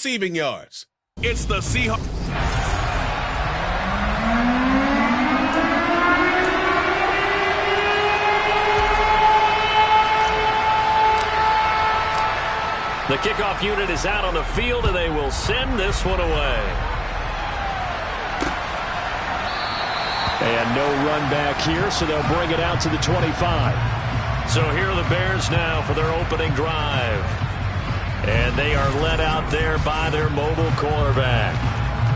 receiving yards. It's the Seahawks. The kickoff unit is out on the field, and they will send this one away. And no run back here, so they'll bring it out to the 25. So here are the Bears now for their opening drive. And they are led out there by their mobile quarterback.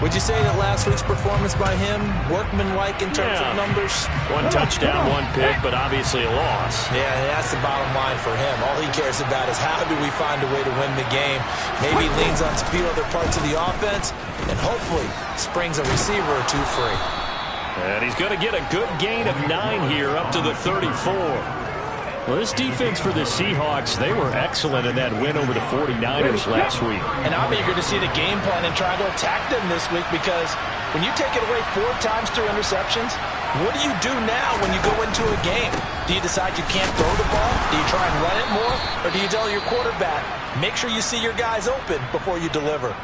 Would you say that last week's performance by him, workmanlike in terms of numbers? One touchdown, one pick, but obviously a loss. Yeah, that's the bottom line for him. All he cares about is how do we find a way to win the game. Maybe he leans on a few other parts of the offense and hopefully springs a receiver or two free. And he's going to get a good gain of 9 here up to the 34. Well, this defense for the Seahawks, they were excellent in that win over the 49ers last week. And I'm eager to see the game plan and try to attack them this week because when you take it away 4 times through interceptions, what do you do now when you go into a game? Do you decide you can't throw the ball? Do you try and run it more? Or do you tell your quarterback, make sure you see your guys open before you deliver?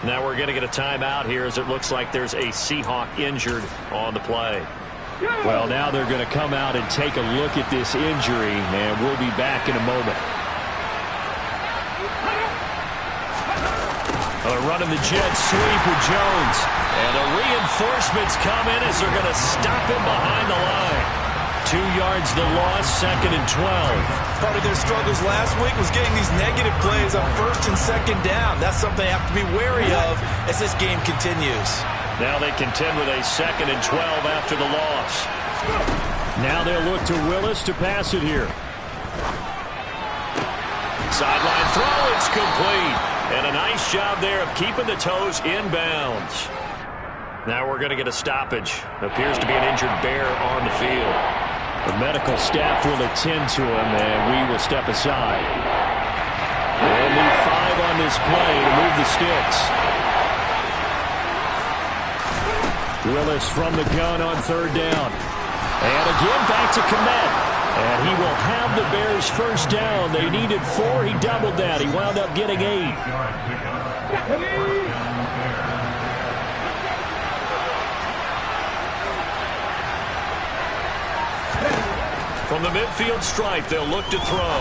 Now we're going to get a timeout here as it looks like there's a Seahawk injured on the play. Well, now they're going to come out and take a look at this injury, and we'll be back in a moment. Running the jet sweep with Jones. And the reinforcements come in as they're going to stop him behind the line. 2 yards the loss, 2nd and 12. Part of their struggles last week was getting these negative plays on 1st and 2nd down. That's something they have to be wary of as this game continues. Now they contend with a 2nd and 12 after the loss. Now they'll look to Willis to pass it here. Sideline throw, it's complete. And a nice job there of keeping the toes inbounds. Now we're going to get a stoppage. Appears to be an injured Bear on the field. The medical staff will attend to him, and we will step aside. Only 5 on this play to move the sticks. Willis from the gun on 3rd down. And again back to Kmet. And he will have the Bears first down. They needed 4. He doubled that. He wound up getting 8. From the midfield stripe, they'll look to throw.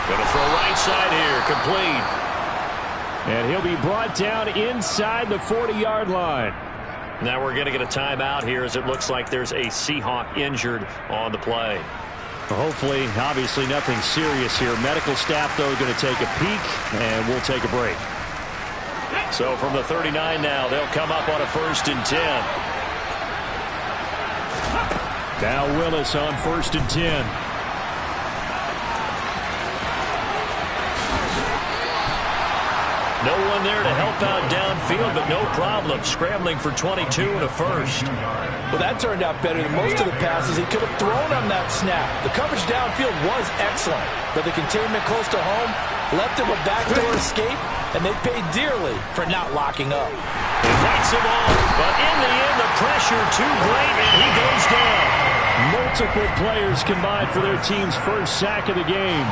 Going to throw right side here, complete. And he'll be brought down inside the 40-yard line. Now we're going to get a timeout here as it looks like there's a Seahawk injured on the play. Hopefully, obviously nothing serious here. Medical staff, though, going to take a peek, and we'll take a break. So from the 39 now, they'll come up on a 1st and 10. Now Willis on 1st and 10. No one there to help out downfield, but no problem. Scrambling for 22 and a 1st. Well, that turned out better than most of the passes he could have thrown on that snap. The coverage downfield was excellent, but the containment close to home left him a backdoor escape, and they paid dearly for not locking up. He fights him off, but in the end, the pressure too great, and he goes down. Multiple players combined for their team's first sack of the game.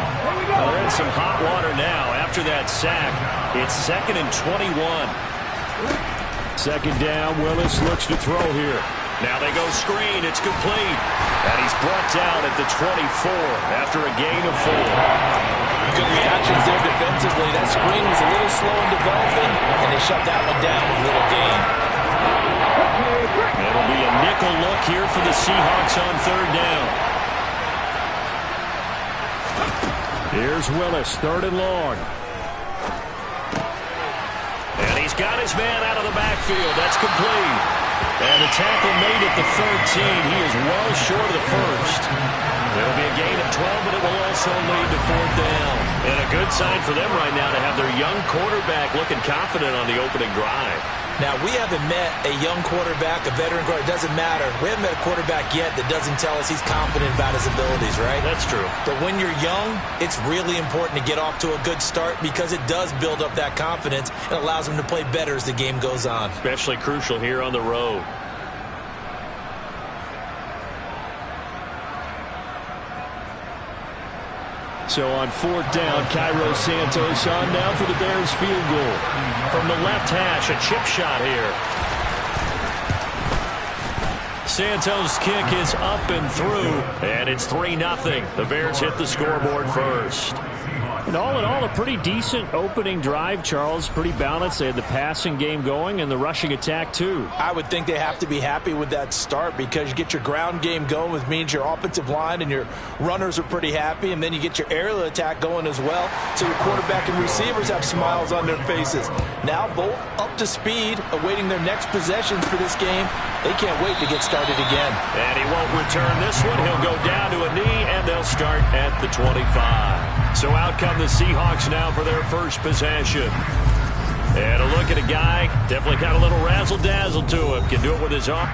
Well, they're in some hot water now after that sack. It's 2nd and 21. 2nd down, Willis looks to throw here. Now they go screen, it's complete. And he's brought down at the 24 after a gain of 4. Good reactions there defensively. That screen was a little slow in developing, and they shut that one down with a little gain. It'll be a nickel look here for the Seahawks on 3rd down. Here's Willis, 3rd and long. And he's got his man out of the backfield. That's complete. And the tackle made at the 13. He is well short of the 1st. It'll be a gain of 12, but it will also lead to 4th down. And a good sign for them right now to have their young quarterback looking confident on the opening drive. Now, we haven't met a young quarterback, a veteran quarterback. It doesn't matter. We haven't met a quarterback yet that doesn't tell us he's confident about his abilities, right? That's true. But when you're young, it's really important to get off to a good start because it does build up that confidence and allows him to play better as the game goes on. Especially crucial here on the road. So on 4th down, Cairo Santos on now for the Bears field goal. From the left hash, a chip shot here. Santos' kick is up and through, and it's 3-0. The Bears hit the scoreboard first. And all in all, a pretty decent opening drive, Charles. Pretty balanced. They had the passing game going and the rushing attack, too. I would think they have to be happy with that start because you get your ground game going, which means your offensive line and your runners are pretty happy, and then you get your aerial attack going as well, so your quarterback and receivers have smiles on their faces. Now both up to speed, awaiting their next possessions for this game. They can't wait to get started again. And he won't return this one. He'll go down to a knee, and they'll start at the 25. So out come the Seahawks now for their first possession. And a look at a guy, definitely got a little razzle-dazzle to him. Can do it with his arm.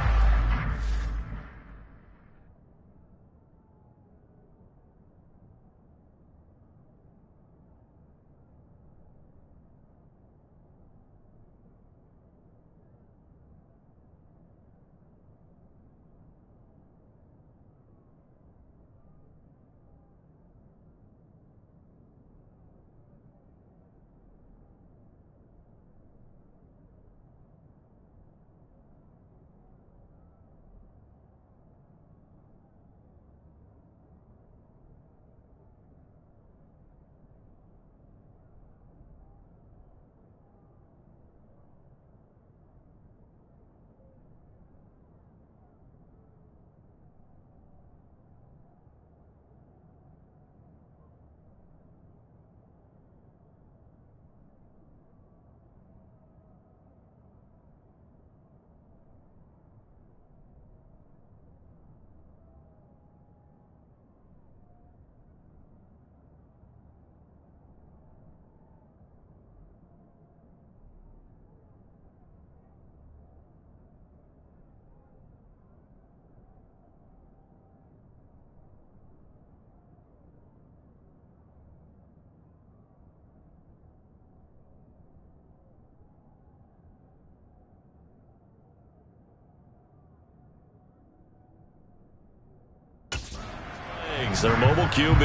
Their mobile QB.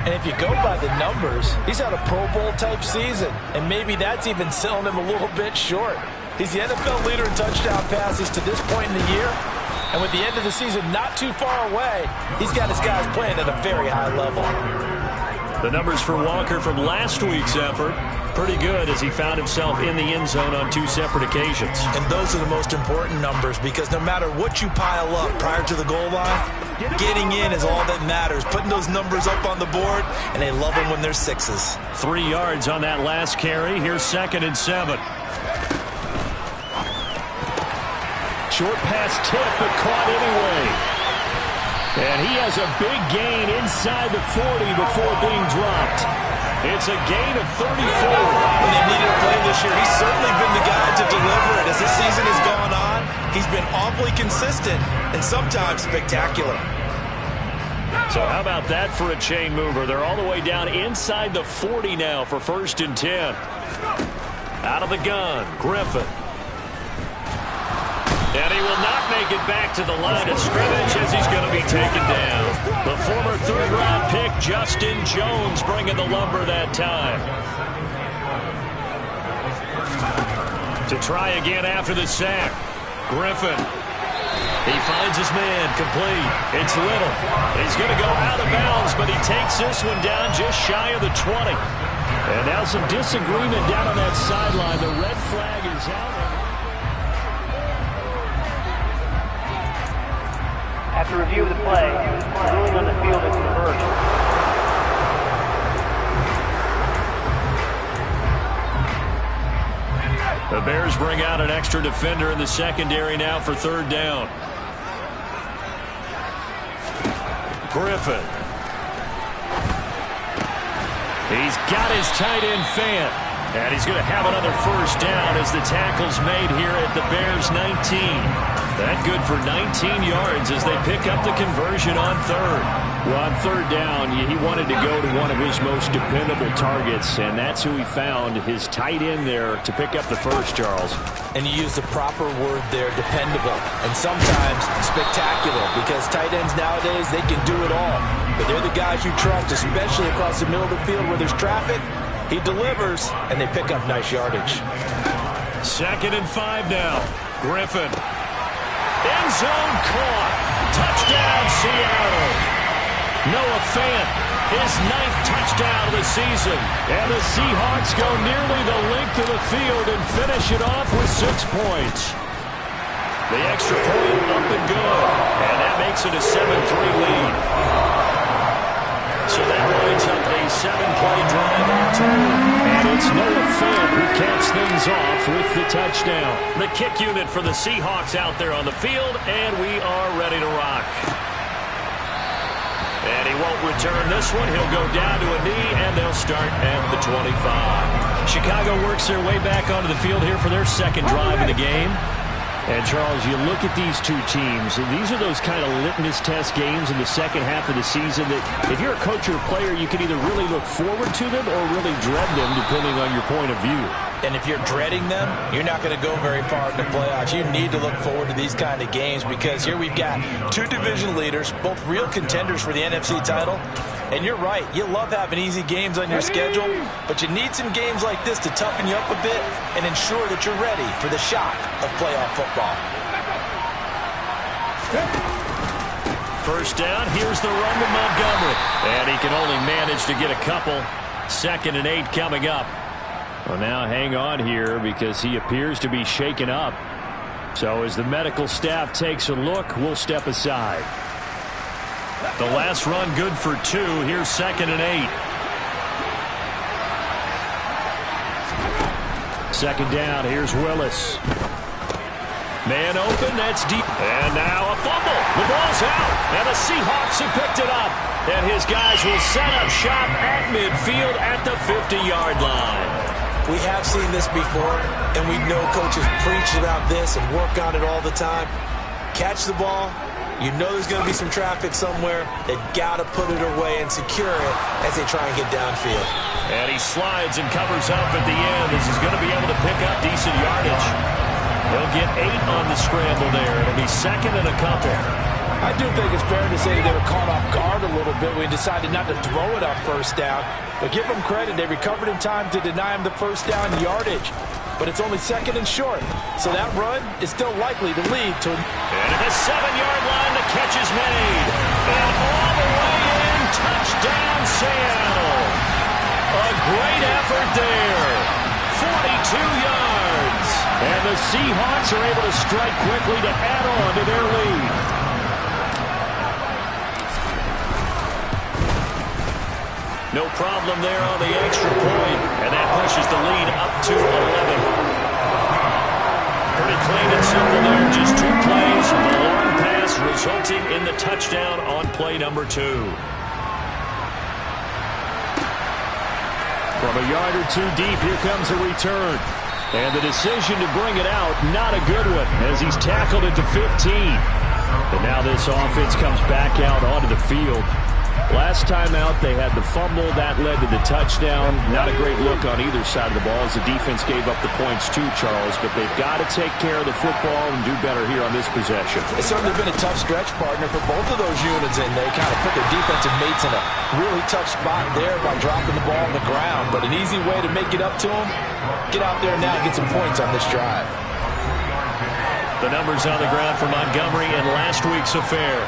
And if you go by the numbers, he's had a Pro Bowl type season, and maybe that's even selling him a little bit short. He's the NFL leader in touchdown passes to this point in the year, and with the end of the season not too far away, he's got his guys playing at a very high level. The numbers for Walker from last week's effort, pretty good as he found himself in the end zone on 2 separate occasions. And those are the most important numbers because no matter what you pile up prior to the goal line, getting in is all that matters. Putting those numbers up on the board, and they love them when they're 6s. 3 yards on that last carry. Here's 2nd and 7. Short pass tip, but caught anyway. And he has a big gain inside the 40 before being dropped. It's a gain of 34. When they needed a play this year, he's certainly been the guy to deliver it. As this season has gone on, he's been awfully consistent and sometimes spectacular. So how about that for a chain mover? They're all the way down inside the 40 now for 1st and 10. Out of the gun, Griffin. And he will not make it back to the line of scrimmage as he's going to be taken down. The former 3rd-round pick, Justin Jones, bringing the lumber that time. To try again after the sack. Griffin. He finds his man, complete. It's Little. He's going to go out of bounds, but he takes this one down just shy of the 20. And now some disagreement down on that sideline. The red flag is out. After review of the play, the ruling on the field is reversed. The Bears bring out an extra defender in the secondary now for 3rd down. Griffin. He's got his tight end Fant. And he's going to have another first down as the tackle's made here at the Bears' 19. That good for 19 yards as they pick up the conversion on third. Well, on third down, he wanted to go to one of his most dependable targets, and that's who he found, his tight end there, to pick up the first, Charles. And you use the proper word there, dependable, and sometimes spectacular, because tight ends nowadays, they can do it all. But they're the guys you trust, especially across the middle of the field where there's traffic. He delivers, and they pick up nice yardage. 2nd and 5 now. Griffin. End zone caught. Touchdown, Seattle. Noah Fant, his 9th touchdown of the season. And the Seahawks go nearly the length of the field and finish it off with 6 points. The extra point up and good. And that makes it a 7-3 lead. So that winds up a 7-play drive on total. And it's Noah Fant who caps things off with the touchdown. The kick unit for the Seahawks out there on the field, and we are ready to rock. And he won't return this one. He'll go down to a knee, and they'll start at the 25. Chicago works their way back onto the field here for their second drive of the game. And, Charles, you look at these two teams, and these are those kind of litmus test games in the second half of the season that if you're a coach or a player, you can either really look forward to them or really dread them, depending on your point of view. And if you're dreading them, you're not going to go very far in the playoffs. You need to look forward to these kind of games because here we've got 2 division leaders, both real contenders for the NFC title. And you're right, you love having easy games on your schedule, but you need some games like this to toughen you up a bit and ensure that you're ready for the shock of playoff football. First down, here's the run to Montgomery. And he can only manage to get a couple. 2nd and 8 coming up. Well, now hang on here because he appears to be shaken up. So as the medical staff takes a look, we'll step aside. The last run good for 2. Here's 2nd and 8. 2nd down. Here's Willis. Man open. That's deep. And now a fumble. The ball's out. And the Seahawks have picked it up. And his guys will set up shop at midfield at the 50-yard line. We have seen this before, and we know coaches preach about this and work on it all the time. Catch the ball. You know there's going to be some traffic somewhere. They've got to put it away and secure it as they try and get downfield. And he slides and covers up at the end as he's going to be able to pick up decent yardage. He'll get 8 on the scramble there. It'll be 2nd and a couple. I do think it's fair to say that they were caught off guard a little bit. We decided not to throw it on first down. But give them credit. They recovered in time to deny him the first down yardage. But it's only 2nd and short. So that run is still likely to lead to... And at the 7-yard line, the catch is made. And all the way in, touchdown Seattle. A great effort there. 42 yards. And the Seahawks are able to strike quickly to add on to their lead. No problem there on the extra point. And that pushes the lead up to 11. Pretty clean and simple there. Just 2 plays. The long pass resulting in the touchdown on play number 2. From a yard or 2 deep, here comes a return. And the decision to bring it out, not a good one, as he's tackled at the 15. And now this offense comes back out onto the field. Last time out, they had the fumble. That led to the touchdown. Not a great look on either side of the ball as the defense gave up the points too, Charles. But they've got to take care of the football and do better here on this possession. It's certainly been a tough stretch, partner, for both of those units, and they kind of put their defensive mates in a really tough spot there by dropping the ball on the ground. But an easy way to make it up to them, get out there now and get some points on this drive. The numbers on the ground for Montgomery in last week's affair.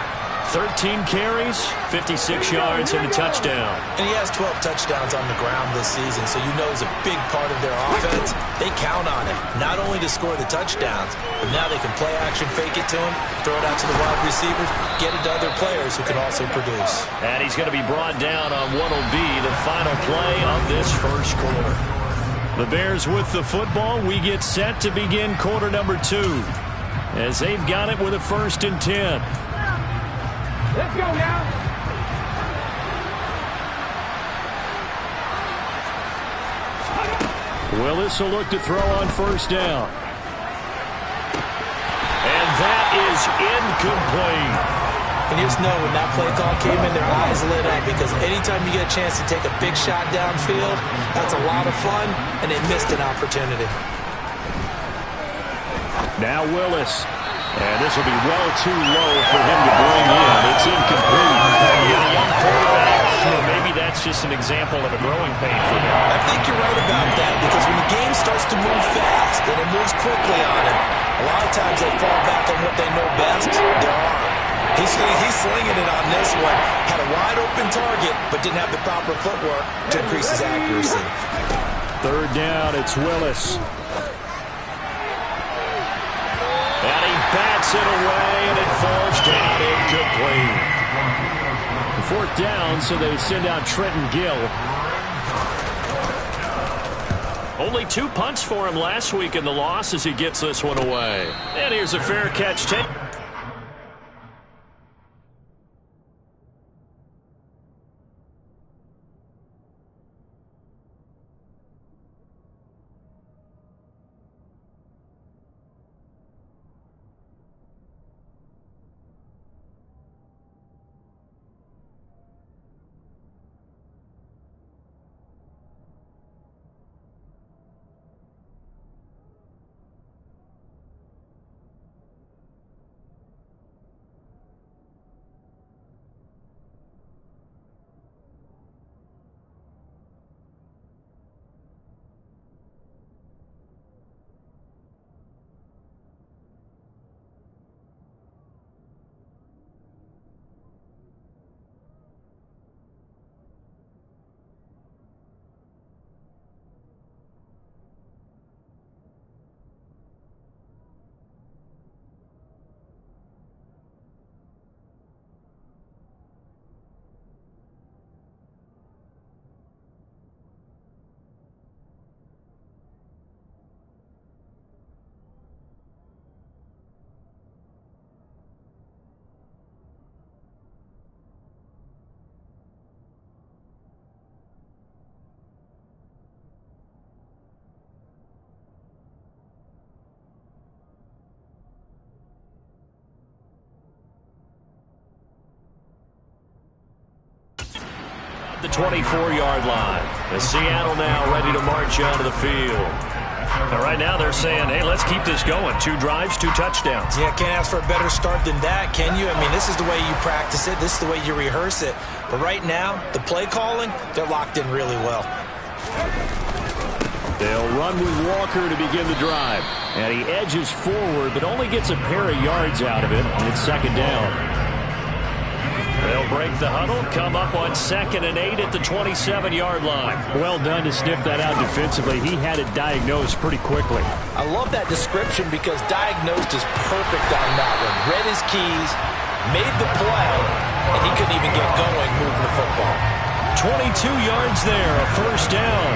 13 carries, 56 yards, and a touchdown. And he has 12 touchdowns on the ground this season, so you know it's a big part of their offense. They count on it, not only to score the touchdowns, but now they can play action, fake it to him, throw it out to the wide receivers, get it to other players who can also produce. And he's going to be brought down on what will be the final play of this first quarter. The Bears with the football. We get set to begin quarter number 2 as they've got it with a 1st and 10. Let's go now. Willis will look to throw on first down. And that is incomplete. And you just know when that play call came in, their eyes lit up, because anytime you get a chance to take a big shot downfield, that's a lot of fun, and they missed an opportunity. Now Willis. And this will be well too low for him to bring in. It's incomplete. Yeah, young quarterback. Maybe that's just an example of a growing pain for him. I think you're right about that, because when the game starts to move fast and it moves quickly on him, a lot of times they fall back on what they know best, their arm. He's slinging it on this one. Had a wide open target, but didn't have the proper footwork to increase his accuracy. Third down, it's Willis. And he bats it away, and it falls down incomplete. Fourth down, so they send out Trenton Gill. Only 2 punts for him last week in the loss as he gets this one away. And here's a fair catch. The 24-yard line. The Seattle now ready to march onto the field. And right now they're saying, hey, let's keep this going. 2 drives, 2 touchdowns. Yeah, can't ask for a better start than that, can you? I mean, this is the way you practice it. This is the way you rehearse it. But right now, the play calling, they're locked in really well. They'll run with Walker to begin the drive. And he edges forward, but only gets a pair of yards out of it. And it's second down. They'll break the huddle, come up on 2nd and 8 at the 27-yard line. Well done to sniff that out defensively. He had it diagnosed pretty quickly. I love that description, because diagnosed is perfect on that one. Read his keys, made the play, and he couldn't even get going moving the football. 22 yards there, a first down.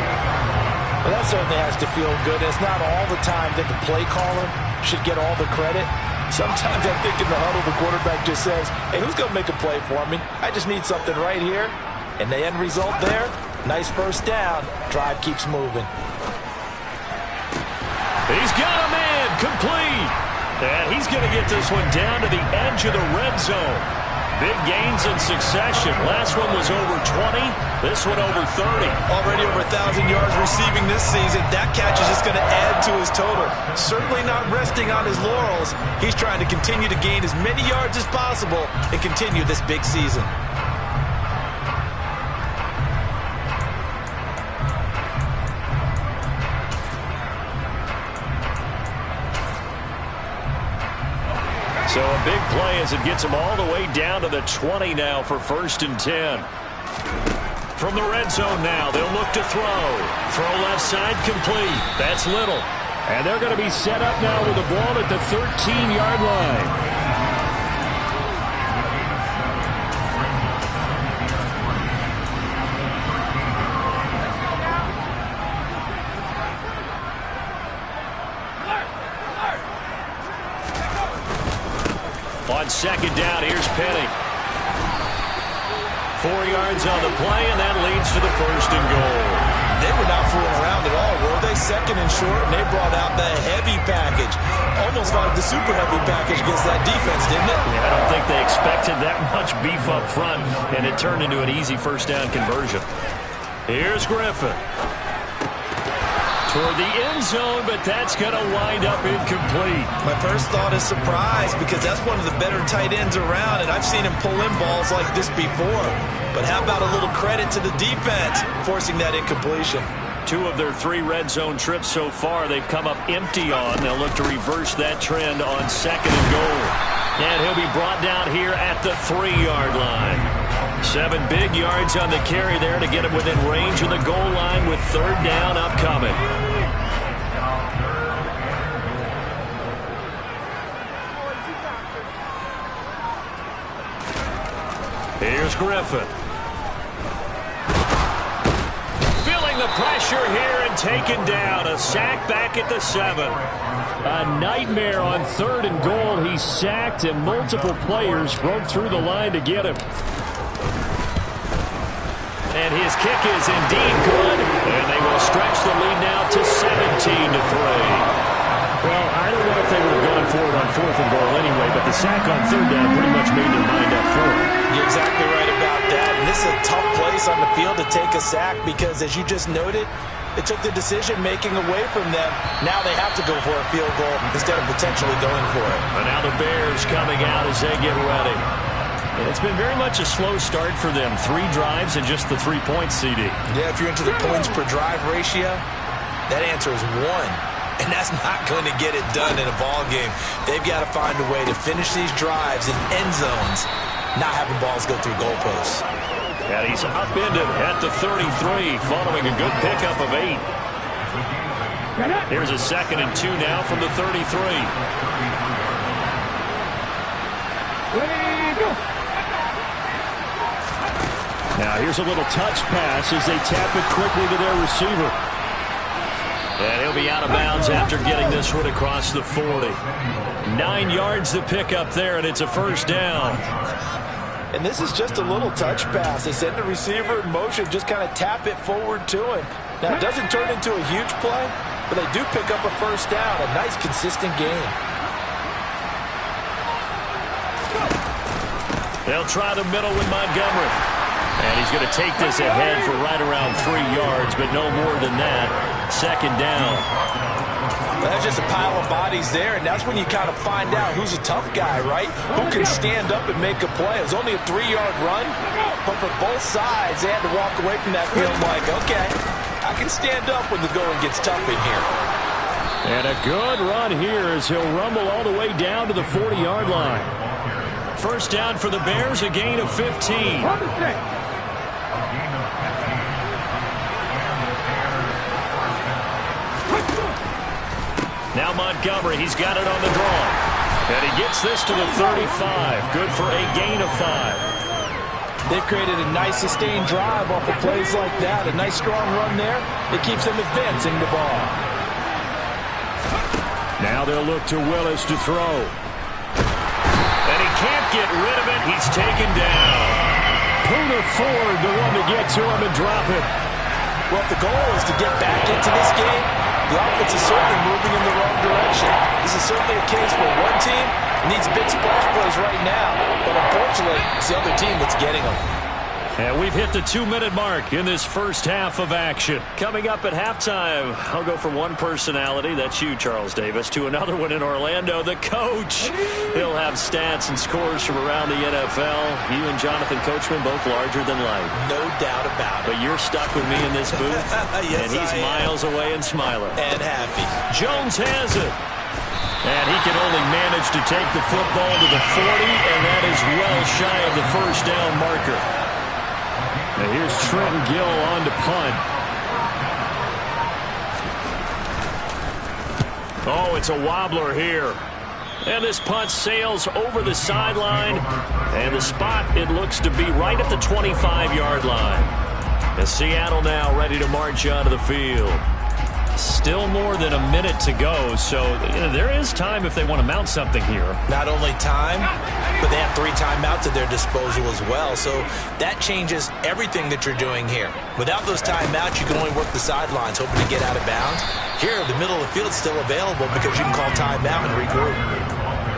Well, that certainly has to feel good. It's not all the time that the play caller should get all the credit. Sometimes I think in the huddle, the quarterback just says, hey, who's going to make a play for me? I just need something right here. And the end result there, nice first down. Drive keeps moving. He's got a man, complete. And he's going to get this one down to the edge of the red zone. Big gains in succession. Last one was over 20. This one over 30. Already over 1,000 yards receiving this season. That catch is just going to add to his total. Certainly not resting on his laurels. He's trying to continue to gain as many yards as possible and continue this big season. So a big play as it gets them all the way down to the 20 now for 1st and 10. From the red zone now, they'll look to throw. Throw left side, complete. That's Little. And they're going to be set up now with the ball at the 13-yard line. On 2nd down, here's Penny. 4 yards on the play, and that leads to the 1st and goal. They were not fooling around at all, were they? 7 short, and they brought out the heavy package. Almost like the super heavy package against that defense, didn't it? Yeah, I don't think they expected that much beef up front, and it turned into an easy first down conversion. Here's Griffin. Toward the end zone, but that's going to wind up incomplete. My first thought is surprise, because that's one of the better tight ends around, and I've seen him pull in balls like this before. But how about a little credit to the defense forcing that incompletion? 2 of their 3 red zone trips so far they've come up empty on. They'll look to reverse that trend on 2nd and goal. And he'll be brought down here at the 3-yard line. 7 big yards on the carry there to get him within range of the goal line with 3rd down upcoming. Here's Griffin. Feeling the pressure here and taken down. A sack back at the 7. A nightmare on 3rd and goal. He's sacked, and multiple players broke through the line to get him. And his kick is indeed good, and they will stretch the lead now to 17-3. Well, I don't know if they would have gone for it on 4th and goal anyway, but the sack on 3rd down pretty much made their mind up for it. You're exactly right about that. And this is a tough place on the field to take a sack because, as you just noted, it took the decision-making away from them. Now they have to go for a field goal instead of potentially going for it. And now the Bears coming out as they get ready. It's been very much a slow start for them. 3 drives and just the 3 points, CD. Yeah, if you're into the points per drive ratio, that answer is 1. And that's not going to get it done in a ball game. They've got to find a way to finish these drives in end zones, not having balls go through goalposts. And he's upended at the 33 following a good pickup of 8. Here's a 2nd and 2 now from the 33. Now here's a little touch pass as they tap it quickly to their receiver. And he'll be out of bounds after getting this one across the 40. 9 yards to pick up there, and it's a 1st down. And this is just a little touch pass. They send the receiver in motion, just kind of tap it forward to him. Now, it doesn't turn into a huge play, but they do pick up a 1st down. A nice, consistent game. They'll try the middle with Montgomery. And he's going to take this ahead for right around 3 yards, but no more than that. 2nd down. Well, that's just a pile of bodies there, and that's when you kind of find out who's a tough guy, right? Who can stand up and make a play. It was only a 3-yard run, but for both sides, they had to walk away from that field like, okay, I can stand up when the going gets tough in here. And a good run here as he'll rumble all the way down to the 40-yard line. 1st down for the Bears, a gain of 15. Now Montgomery, he's got it on the draw. And he gets this to the 35. Good for a gain of 5. They've created a nice sustained drive off of plays like that. A nice strong run there. It keeps them advancing the ball. Now they'll look to Willis to throw. And he can't get rid of it. He's taken down. Poona Ford, the one to get to him and drop it. Well, if the goal is to get back into this game, the offense is certainly moving in the wrong direction. This is certainly a case where one team needs big splash plays right now, but unfortunately, it's the other team that's getting them. And we've hit the 2-minute mark in this first half of action. Coming up at halftime, I'll go from one personality, that's you, Charles Davis, to another one in Orlando, the coach. He'll have stats and scores from around the NFL. You and Jonathan Coachman, both larger than life. No doubt about it. But you're stuck with me in this booth, yes, and he's miles away and smiling. And happy. Jones has it. And he can only manage to take the football to the 40, and that is well shy of the 1st down marker. Now here's Trenton Gill on to punt. Oh, it's a wobbler here. And this punt sails over the sideline. And the spot, it looks to be right at the 25-yard line. And Seattle now ready to march onto the field. Still more than a minute to go, so there is time if they want to mount something here. Not only time, but they have 3 timeouts at their disposal as well, so that changes everything that you're doing here. Without those timeouts, you can only work the sidelines, hoping to get out of bounds. Here, the middle of the field is still available because you can call timeout and regroup.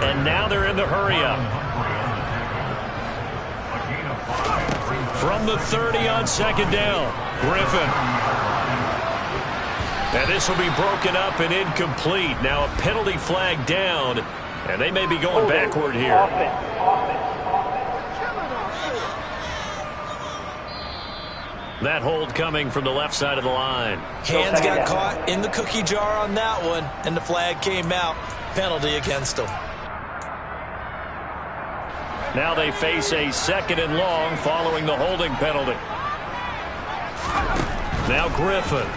And now they're in the hurry-up. From the 30 on second down, Griffin. And this will be broken up and incomplete. Now a penalty flag down, and they may be going backward here. That hold coming from the left side of the line. Hands got caught in the cookie jar on that one, and the flag came out. Penalty against them. Now they face a 2nd and long following the holding penalty. Now Griffin.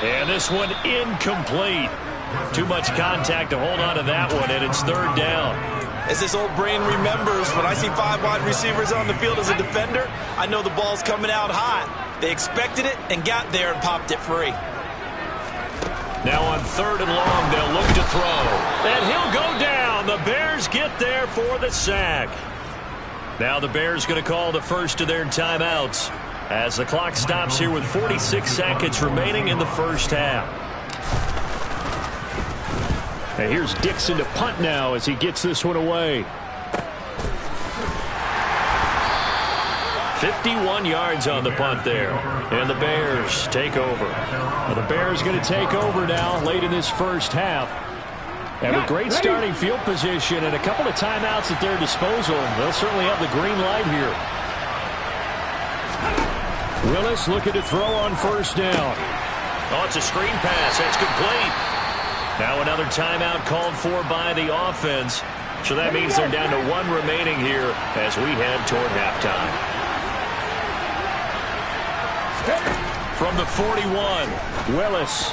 And this one incomplete. Too much contact to hold on to that one, and it's 3rd down. As this old brain remembers, when I see 5 wide receivers on the field as a defender, I know the ball's coming out hot. They expected it and got there and popped it free. Now on 3rd and long, they'll look to throw. And he'll go down. The Bears get there for the sack. Now the Bears going to call the first of their timeouts as the clock stops here with 46 seconds remaining in the first half. And here's Dixon to punt now as he gets this one away. 51 yards on the punt there. And the Bears take over. Well, the Bears going to take over now late in this first half. And with great starting field position and a couple of timeouts at their disposal, they'll certainly have the green light here. Willis looking to throw on first down. Oh, it's a screen pass. That's complete. Now another timeout called for by the offense. So that means they're down to 1 remaining here as we head toward halftime. From the 41, Willis.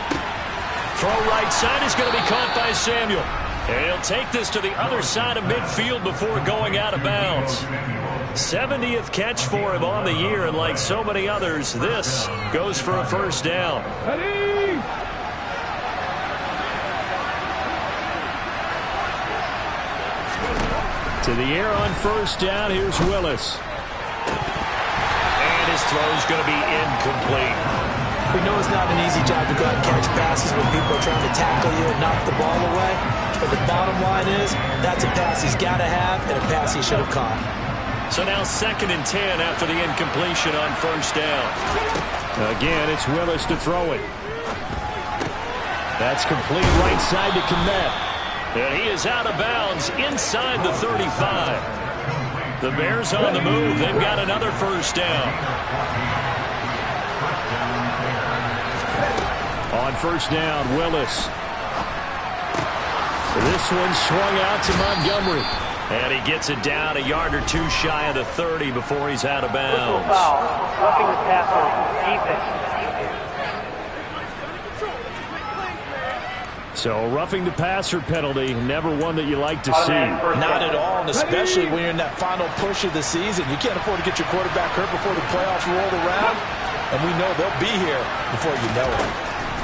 Throw right side is going to be caught by Samuel. And he'll take this to the other side of midfield before going out of bounds. 70th catch for him on the year, and like so many others, this goes for a first down. To the air on first down, here's Willis. And his throw's going to be incomplete. We know it's not an easy job to go out and catch passes when people are trying to tackle you and knock the ball away. But the bottom line is, that's a pass he's got to have and a pass he should have caught. So now 2nd and 10 after the incompletion on first down. Again, it's Willis to throw it. That's complete right side to Kmet. And he is out of bounds inside the 35. The Bears on the move. They've got another first down. On first down, Willis. This one swung out to Montgomery. And he gets it down a yard or 2 shy of the 30 before he's out of bounds. Foul. Roughing the passer. Defense. So roughing the passer penalty, never one that you like to see. Not at all, and especially when you're in that final push of the season. You can't afford to get your quarterback hurt before the playoffs roll around. And we know they'll be here before you know it.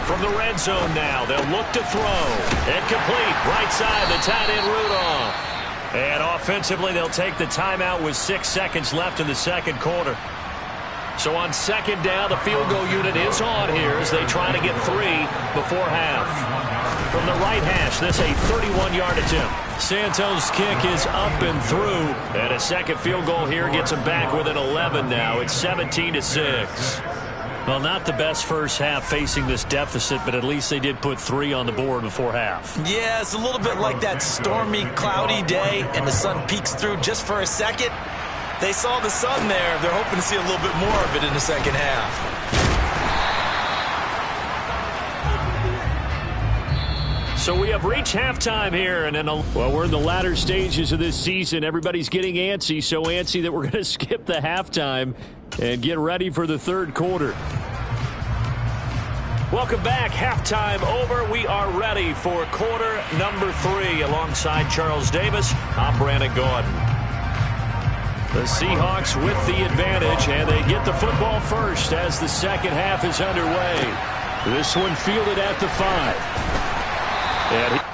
From the red zone now, they'll look to throw. And complete, right side, the tight end Rudolph. And offensively, they'll take the timeout with 6 seconds left in the second quarter. So on second down, the field goal unit is on here as they try to get 3 before half. From the right hash, this a 31-yard attempt. Santos' kick is up and through. And a second field goal here gets them back within 11 now. It's 17-6. Well, not the best first half facing this deficit, but at least they did put 3 on the board before half. Yeah, it's a little bit like that stormy, cloudy day, and the sun peeks through just for a second. They saw the sun there. They're hoping to see a little bit more of it in the second half. So we have reached halftime here, and well, we're in the latter stages of this season. Everybody's getting antsy, so antsy that we're going to skip the halftime and get ready for the third quarter. Welcome back. Halftime over. We are ready for quarter number 3 alongside Charles Davis. I'm Brandon Gordon. The Seahawks with the advantage, and they get the football first as the second half is underway. This one fielded at the 5. And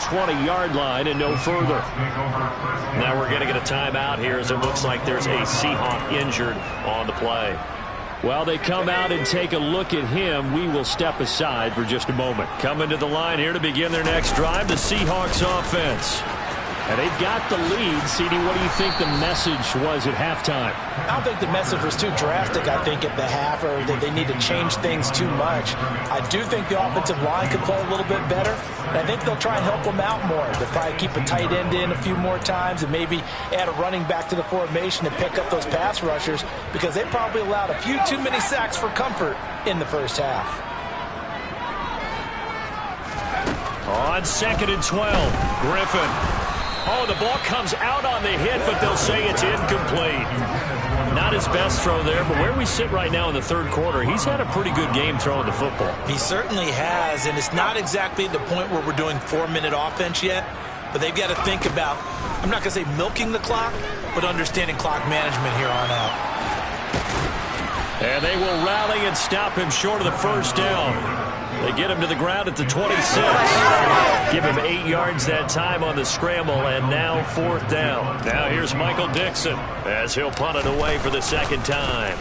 20-yard line and no further. Now we're going to get a timeout here as it looks like there's a Seahawk injured on the play. While they come out and take a look at him, we will step aside for just a moment. Coming to the line here to begin their next drive, the Seahawks offense. And they've got the lead. CD, what do you think the message was at halftime? I don't think the message was too drastic, I think, at the half, or that they need to change things too much. I do think the offensive line could play a little bit better, and I think they'll try and help them out more. They'll probably keep a tight end in a few more times and maybe add a running back to the formation and pick up those pass rushers, because they probably allowed a few too many sacks for comfort in the first half. On 2nd and 12, Griffin. Oh, the ball comes out on the hit, but they'll say it's incomplete. Not his best throw there, but where we sit right now in the third quarter, he's had a pretty good game throwing the football. He certainly has, and it's not exactly the point where we're doing 4-minute offense yet, but they've got to think about, I'm not going to say milking the clock, but understanding clock management here on out. And they will rally and stop him short of the first down. They get him to the ground at the 26. Give him 8 yards that time on the scramble, and now 4th down. Now here's Michael Dixon as he'll punt it away for the second time.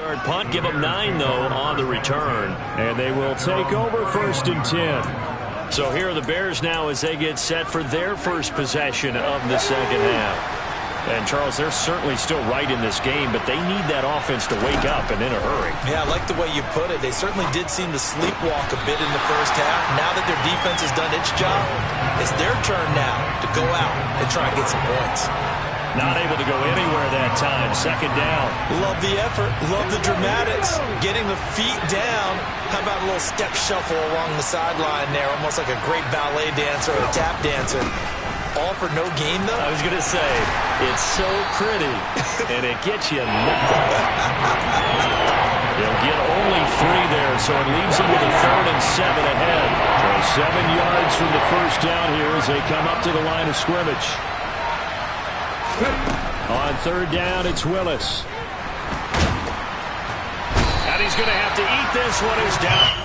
7-yard punt. Give them 9, though, on the return. And they will take over 1st and 10. So here are the Bears now as they get set for their first possession of the second half. And, Charles, they're certainly still right in this game, but they need that offense to wake up and in a hurry. Yeah, I like the way you put it. They certainly did seem to sleepwalk a bit in the first half. Now that their defense has done its job, it's their turn now to go out and try and get some points. Not able to go anywhere that time. 2nd down. Love the effort. Love the dramatics. Getting the feet down. How about a little step shuffle along the sideline there, almost like a great ballet dancer or a tap dancer. All for no gain, though? I was going to say, it's so pretty, and it gets you nothing. They'll get only 3 there, so it leaves them with a 3rd and 7 ahead. So 7 yards from the first down here as they come up to the line of scrimmage. On 3rd down, it's Willis. And he's going to have to eat this one. He's down.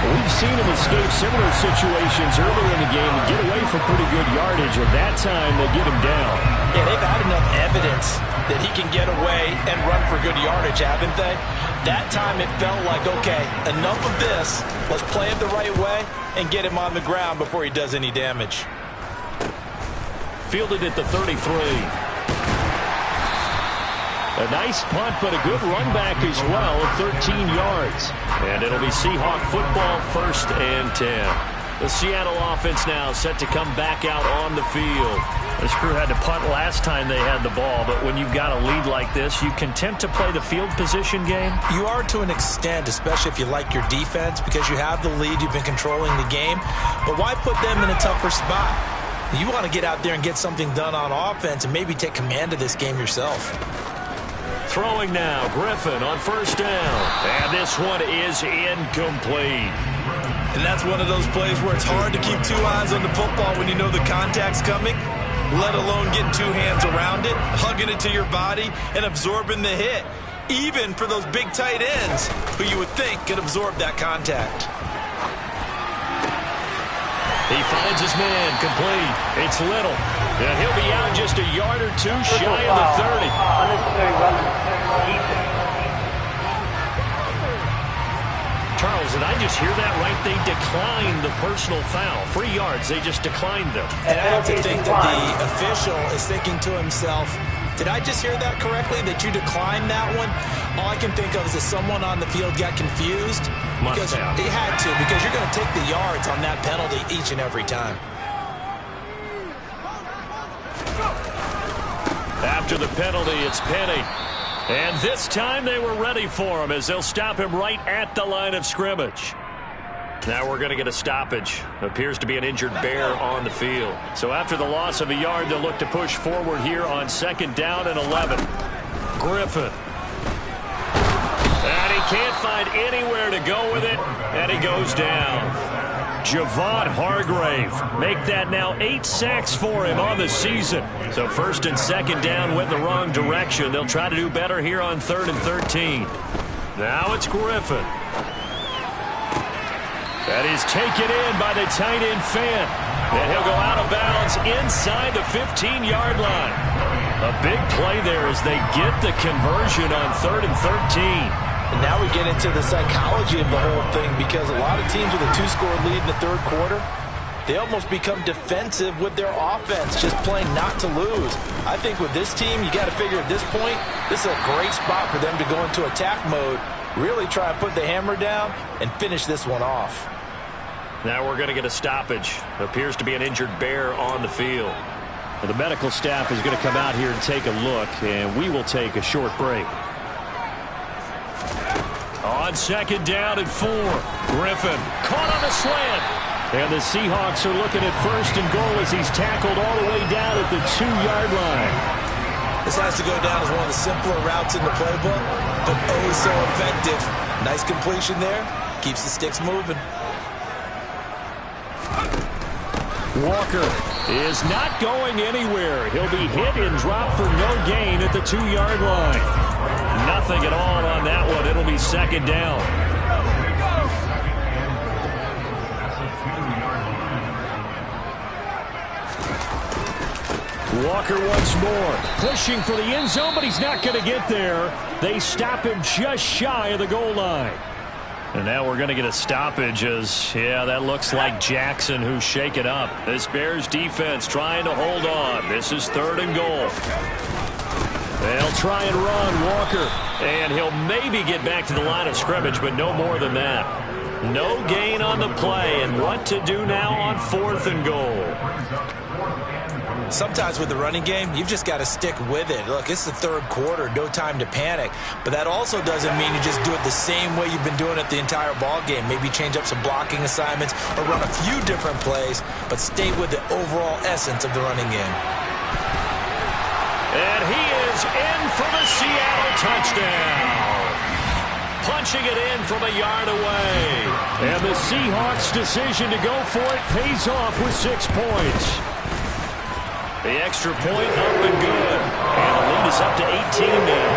We've seen him escape similar situations earlier in the game and get away from pretty good yardage, and that time they get him down. Yeah, they've had enough evidence that he can get away and run for good yardage, haven't they? That time it felt like, okay, enough of this. Let's play it the right way and get him on the ground before he does any damage. Fielded at the 33. A nice punt, but a good run back as well of 13 yards. And it'll be Seahawk football, 1st and 10. The Seattle offense now set to come back out on the field. This crew had to punt last time they had the ball, but when you've got a lead like this, you content to play the field position game? You are to an extent, especially if you like your defense, because you have the lead, you've been controlling the game. But why put them in a tougher spot? You want to get out there and get something done on offense and maybe take command of this game yourself. Throwing now, Griffin on 1st down. And this one is incomplete. And that's one of those plays where it's hard to keep 2 eyes on the football when you know the contact's coming, let alone getting 2 hands around it, hugging it to your body, and absorbing the hit, even for those big tight ends who you would think could absorb that contact. He finds his man, complete. It's Little. And he'll be out just a yard or 2 shy of the 30. Unnecessary running. Charles, did I just hear that right? They declined the personal foul. 3 yards, they just declined them. And I have to think that the official is thinking to himself, did I just hear that correctly, that you declined that one? All I can think of is that someone on the field got confused. Because he had to, because you're going to take the yards on that penalty each and every time. After the penalty, it's Penny. And this time they were ready for him as they'll stop him right at the line of scrimmage. Now we're going to get a stoppage. Appears to be an injured Bear on the field. So after the loss of a yard, they'll look to push forward here on 2nd down and 11. Griffin. And he can't find anywhere to go with it, and he goes down. Javon Hargrave. Make that now 8 sacks for him on the season. So 1st and 2nd down went the wrong direction. They'll try to do better here on 3rd and 13. Now it's Griffin. That is taken in by the tight end Fant. And he'll go out of bounds inside the 15-yard line. A big play there as they get the conversion on 3rd and 13. And now we get into the psychology of the whole thing, because a lot of teams with a 2-score lead in the 3rd quarter, they almost become defensive with their offense, just playing not to lose. I think with this team, you got to figure at this point, this is a great spot for them to go into attack mode, really try to put the hammer down and finish this one off. Now we're going to get a stoppage. Appears to be an injured Bear on the field. Well, the medical staff is going to come out here and take a look, and we will take a short break. on 2nd down and 4. Griffin caught on the slant. And the Seahawks are looking at 1st and goal as he's tackled all the way down at the 2-yard line. This has to go down as one of the simpler routes in the playbook, but oh so effective. Nice completion there. Keeps the sticks moving. Walker is not going anywhere. He'll be hit and dropped for no gain at the 2-yard line. Nothing at all on that one. It'll be 2nd down. Walker once more, pushing for the end zone, but he's not going to get there. They stop him just shy of the goal line. And now we're going to get a stoppage as, yeah, that looks like Jackson who's shaken up. This Bears defense trying to hold on. This is 3rd and goal. They'll try and run Walker. And he'll maybe get back to the line of scrimmage, but no more than that. No gain on the play, and what to do now on 4th and goal. Sometimes with the running game, you've just got to stick with it. Look, it's the 3rd quarter, no time to panic. But that also doesn't mean you just do it the same way you've been doing it the entire ball game. Maybe change up some blocking assignments or run a few different plays, but stay with the overall essence of the running game. And he is in for the Seattle touchdown. Punching it in from a yard away. And the Seahawks' decision to go for it pays off with 6 points. The extra point up and good. And the lead is up to 18 now.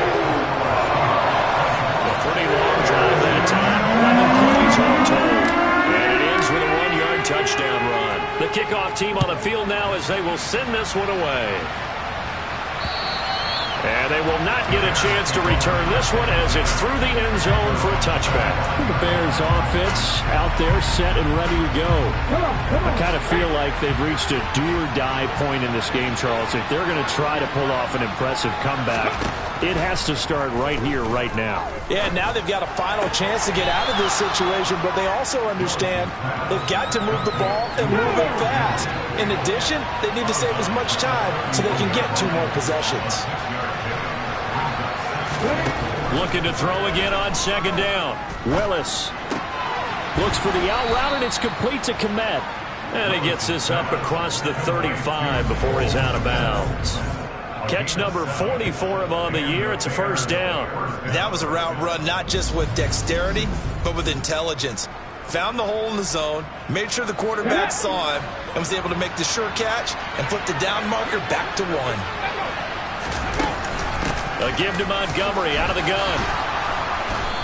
A pretty long drive that time. 11 plays all told. And it ends with a 1-yard touchdown run. The kickoff team on the field now as they will send this one away. And they will not get a chance to return this one as it's through the end zone for a touchback. The Bears offense out there set and ready to go. I kind of feel like they've reached a do-or-die point in this game, Charles. If they're going to try to pull off an impressive comeback, it has to start right here, right now. Yeah, now they've got a final chance to get out of this situation, but they also understand they've got to move the ball and move it fast. In addition, they need to save as much time so they can get 2 more possessions. Looking to throw again on 2nd down. Willis looks for the out route, and it's complete to Komet. And he gets this up across the 35 before he's out of bounds. Catch number 40 for him on the year. It's a 1st down. That was a route run not just with dexterity, but with intelligence. Found the hole in the zone, made sure the quarterback saw him, and was able to make the sure catch and flip the down marker back to 1. A give to Montgomery out of the gun.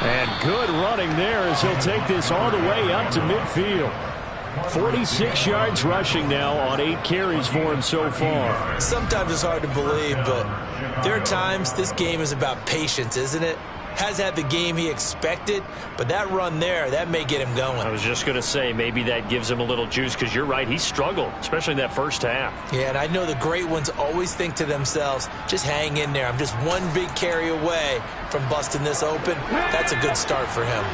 And good running there as he'll take this all the way up to midfield. 46 yards rushing now on 8 carries for him so far. Sometimes it's hard to believe, but there are times this game is about patience, isn't it? Has had the game he expected, but that run there, that may get him going. I was just going to say, maybe that gives him a little juice, because you're right, he struggled, especially in that first half. Yeah, and I know the great ones always think to themselves, just hang in there. I'm just one big carry away from busting this open. That's a good start for him.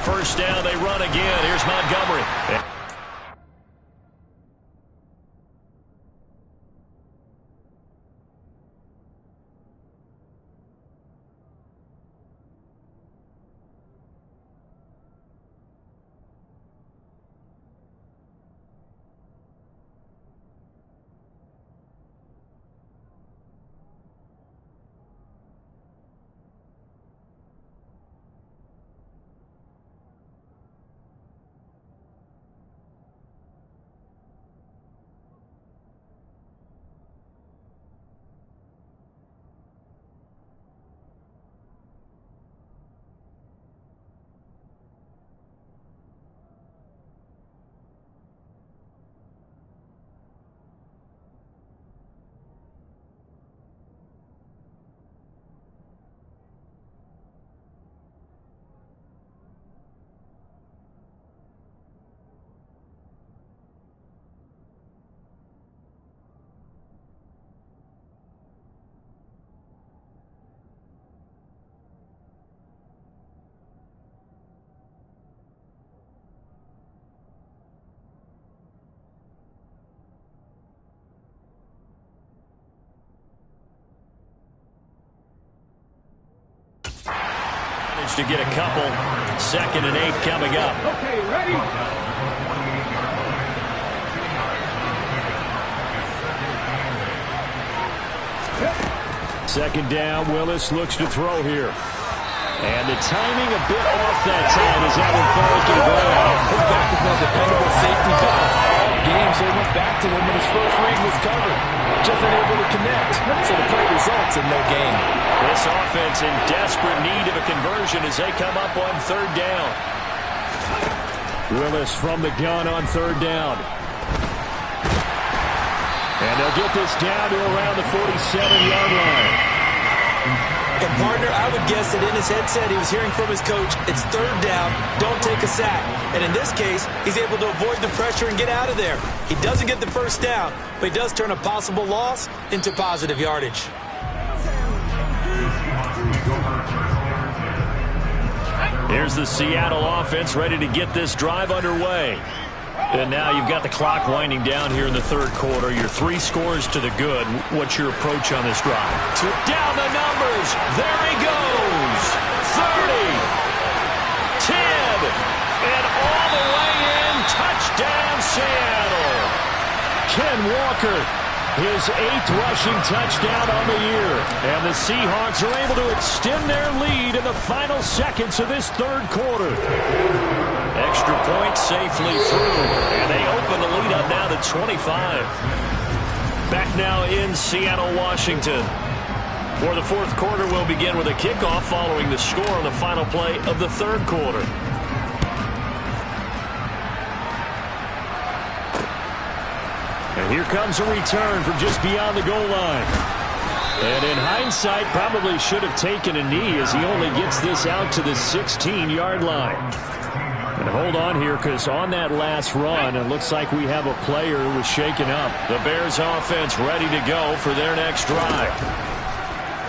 First down, they run again. Here's Montgomery. yards to get a couple. 2nd and 8 coming up. Okay, ready? Second down, Willis looks to throw here. And the timing a bit off that time as Allen falls to the ground. His back has been a dependable safety valve all game, so he went back to him when his first read was covered. Just unable to connect, so the play results in no gain. This offense in desperate need of a conversion as they come up on 3rd down. Willis from the gun on 3rd down. And they'll get this down to around the 47-yard line. And, partner, I would guess that in his headset he was hearing from his coach, it's 3rd down, don't take a sack. And in this case, he's able to avoid the pressure and get out of there. He doesn't get the 1st down, but he does turn a possible loss into positive yardage. Here's the Seattle offense ready to get this drive underway. And now you've got the clock winding down here in the 3rd quarter. Your 3 scores to the good. What's your approach on this drive? Down the numbers. There he goes. 30. 10. And all the way in. Touchdown, Seattle. Ken Walker, his 8th rushing touchdown on the year. And the Seahawks are able to extend their lead in the final seconds of this 3rd quarter. Extra point safely through. And they open the lead up now to 25. Back now in Seattle, Washington. For the 4th quarter, we'll begin with a kickoff following the score on the final play of the 3rd quarter. And here comes a return from just beyond the goal line. And in hindsight, probably should have taken a knee as he only gets this out to the 16-yard line. And hold on here, because on that last run, it looks like we have a player who was shaken up. The Bears offense ready to go for their next drive.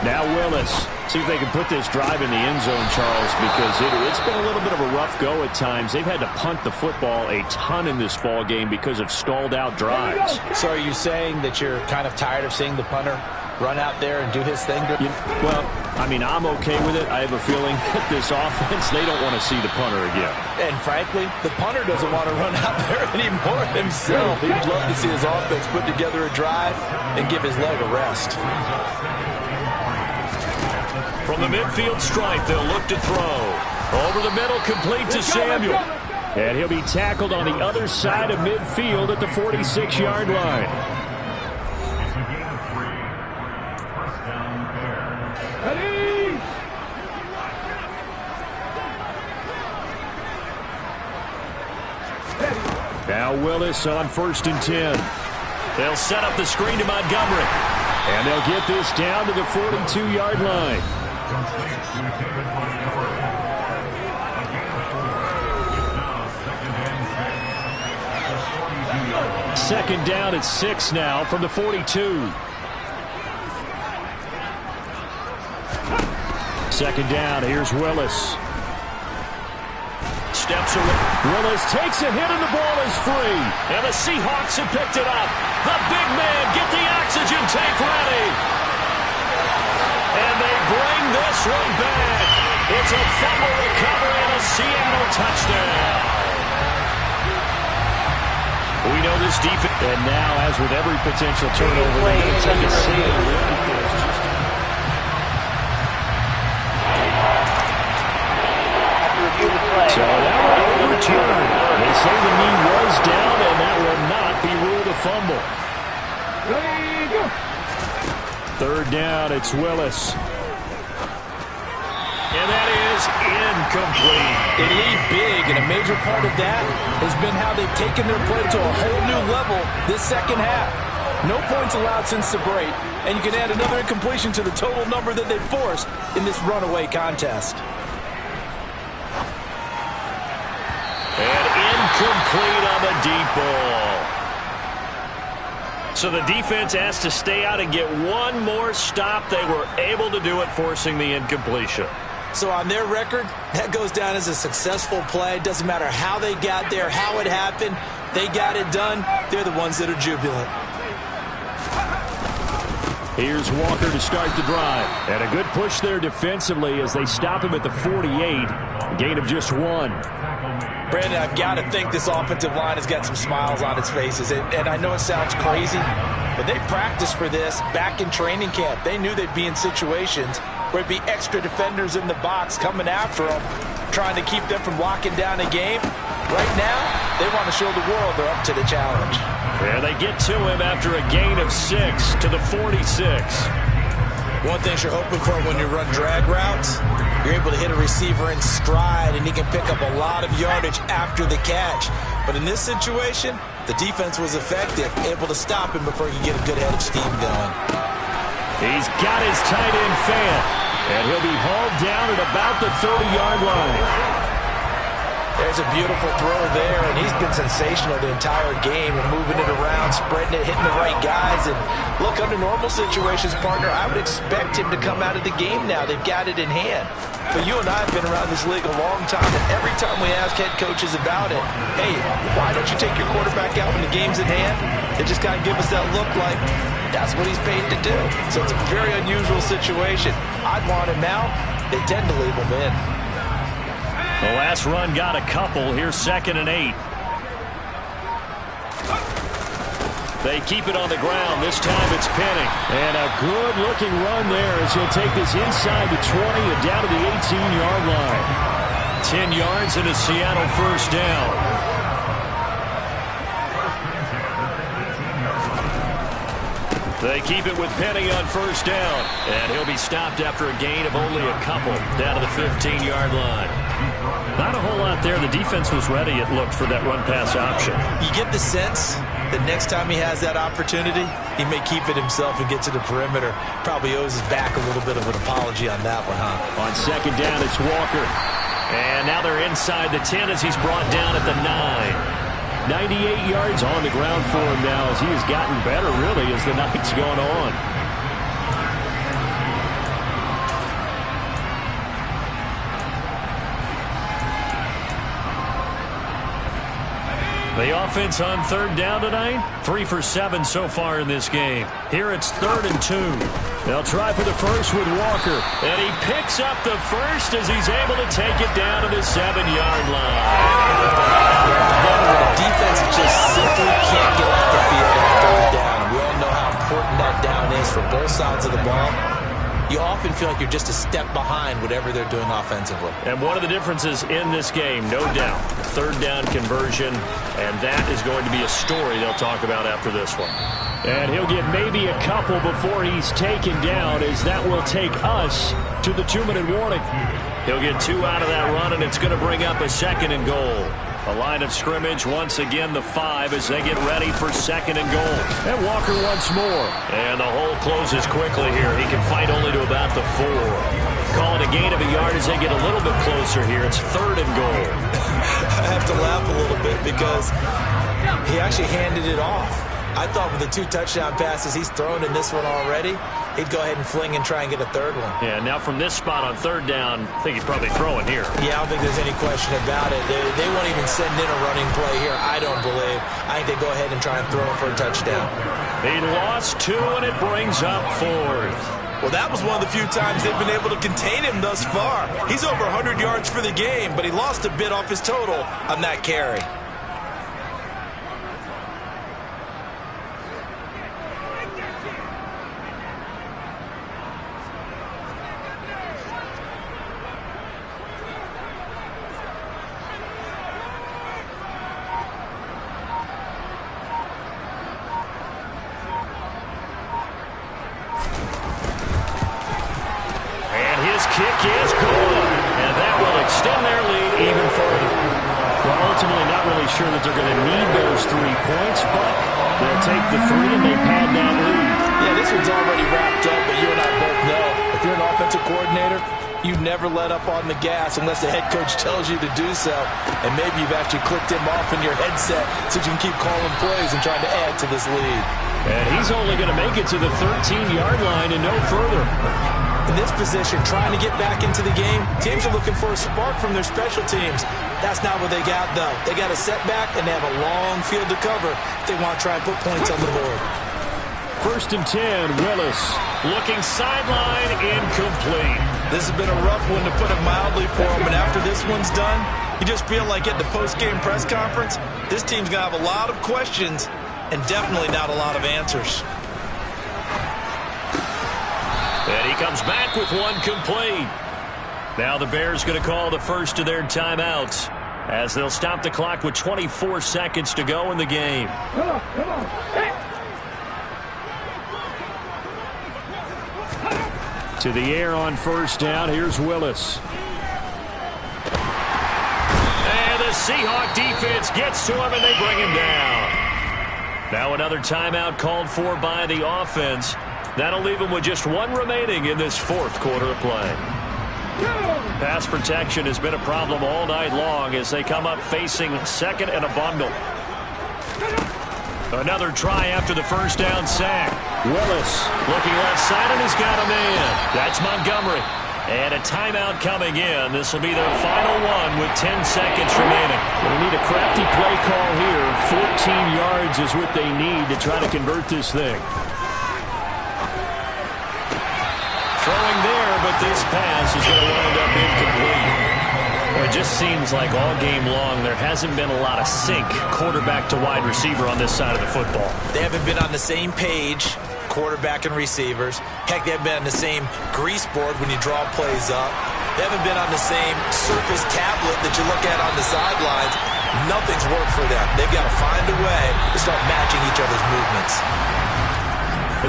Now Willis. See if they can put this drive in the end zone, Charles, because it's been a little bit of a rough go at times. They've had to punt the football a ton in this ball game because of stalled out drives. So are you saying that you're kind of tired of seeing the punter run out there and do his thing? Well, I mean, I'm okay with it. I have a feeling that this offense, they don't want to see the punter again. And frankly, the punter doesn't want to run out there anymore himself. He'd love to see his offense put together a drive and give his leg a rest. From the midfield stripe, they'll look to throw. Over the middle, complete to Samuel. And he'll be tackled on the other side of midfield at the 46-yard line. Now Willis on 1st and 10. They'll set up the screen to Montgomery. And they'll get this down to the 42-yard line. 2nd down at 6 now from the 42. 2nd down, here's Willis. Steps away. Willis takes a hit and the ball is free. And the Seahawks have picked it up. The big man, get the oxygen tank ready. And they bring this one back. It's a fumble recovery and a Seattle touchdown. We know this defense. And now, as with every potential turnover, they're going to take a single look at this. So that will overturn. They say the knee was down, and that will not be ruled a fumble. 3rd down, it's Willis. And that is incomplete. They lead big, and a major part of that has been how they've taken their play to a whole new level this 2nd half. No points allowed since the break, and you can add another incompletion to the total number that they've forced in this runaway contest. And incomplete on the deep ball. So the defense asked to stay out and get one more stop. They were able to do it, forcing the incompletion. So on their record, that goes down as a successful play. It doesn't matter how they got there, how it happened. They got it done. They're the ones that are jubilant. Here's Walker to start the drive. And a good push there defensively as they stop him at the 48. A gain of just 1. Brandon, I've got to think this offensive line has got some smiles on its faces. And I know it sounds crazy, but they practiced for this back in training camp. They knew they'd be in situations where it'd be extra defenders in the box coming after them, trying to keep them from locking down a game. Right now, they want to show the world they're up to the challenge. And they get to him after a gain of 6 to the 46. One thing you're hoping for when you run drag routes, you're able to hit a receiver in stride, and he can pick up a lot of yardage after the catch. But in this situation, the defense was effective, able to stop him before he could get a good head of steam going. He's got his tight end fan, and he'll be hauled down at about the 30-yard line. There's a beautiful throw there, and he's been sensational the entire game and moving it around, spreading it, hitting the right guys. And look, under normal situations, partner, I would expect him to come out of the game now. They've got it in hand. But you and I have been around this league a long time, and every time we ask head coaches about it, hey, why don't you take your quarterback out when the game's in hand? They just kind of give us that look like that's what he's paid to do. So it's a very unusual situation. I'd want him out. They tend to leave him in. The last run got a couple. Here's 2nd and 8. They keep it on the ground. This time it's Penning. And a good-looking run there as he'll take this inside the 20 and down to the 18-yard line. 10 yards and a Seattle first down. They keep it with Penning on first down. And he'll be stopped after a gain of only a couple down to the 15-yard line. Not a whole lot there. The defense was ready, it looked, for that run-pass option. You get the sense that next time he has that opportunity, he may keep it himself and get to the perimeter. Probably owes his back a little bit of an apology on that one, huh? On 2nd down, it's Walker. And now they're inside the 10 as he's brought down at the 9. 98 yards on the ground for him now as he has gotten better, really, as the night's gone on. The offense on 3rd down tonight, 3 for 7 so far in this game. Here it's 3rd and 2. They'll try for the first with Walker. And he picks up the first as he's able to take it down to the 7-yard line. The defense just simply can't get off the field on 3rd down. We all know how important that down is for both sides of the ball. You often feel like you're just a step behind whatever they're doing offensively. And one of the differences in this game, no doubt, 3rd down conversion, and that is going to be a story they'll talk about after this one. And he'll get maybe a couple before he's taken down, as that will take us to the 2-minute warning. He'll get 2 out of that run, and it's going to bring up a 2nd and goal. A line of scrimmage, once again the 5 as they get ready for 2nd and goal. And Walker once more. And the hole closes quickly here. He can fight only to about the 4. Call it a gain of a yard as they get a little bit closer here. It's 3rd and goal. I have to laugh a little bit because he actually handed it off. I thought with the 2 touchdown passes he's thrown in this one already, he'd go ahead and fling and try and get a 3rd one. Yeah, now from this spot on 3rd down, I think he's probably throwing here. Yeah, I don't think there's any question about it. They won't even send in a running play here, I don't believe. I think they go ahead and try and throw it for a touchdown. He lost 2, and it brings up 4th. Well, that was one of the few times they've been able to contain him thus far. He's over 100 yards for the game, but he lost a bit off his total on that carry. Kick is good, and that will extend their lead even further. Well, ultimately not really sure that they're going to need those 3 points, but they'll take the 3 and they pad that lead. Yeah, this one's already wrapped up, but you and I both know if you're an offensive coordinator, you never let up on the gas unless the head coach tells you to do so. And maybe you've actually clicked him off in your headset so you can keep calling plays and trying to add to this lead. And he's only going to make it to the 13-yard line and no further. In this position, trying to get back into the game, teams are looking for a spark from their special teams. That's not what they got, though. They got a setback, and they have a long field to cover if they want to try and put points on the board. First and 10, Willis. Looking sideline, incomplete. This has been a rough one, to put it mildly, for him. And after this one's done, you just feel like at the post-game press conference, this team's going to have a lot of questions and definitely not a lot of answers. And he comes back with one complete. Now the Bears going to call the first of their timeouts as they'll stop the clock with 24 seconds to go in the game. Come on. Hey. To the air on first down. Here's Willis. And the Seahawk defense gets to him, and they bring him down. Now another timeout called for by the offense. That'll leave him with just one remaining in this fourth quarter of play. Pass protection has been a problem all night long as they come up facing second and a bundle. Another try after the first down sack. Willis looking left side, and he's got him in. That's Montgomery. And a timeout coming in. This will be their final one with 10 seconds remaining. They need a crafty play call here. 14 yards is what they need to try to convert this thing. Throwing there, but this pass is going to wind up incomplete. Well, it just seems like all game long there hasn't been a lot of sync quarterback to wide receiver on this side of the football. They haven't been on the same page, quarterback and receivers. Heck, they haven't been on the same grease board when you draw plays up. They haven't been on the same Surface tablet that you look at on the sidelines. Nothing's worked for them. They've got to find a way to start matching each other's movements.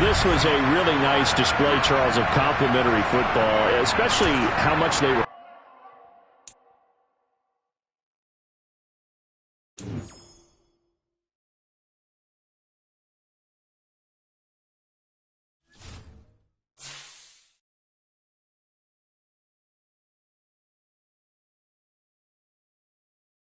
This was a really nice display, Charles, of complimentary football, especially how much they were.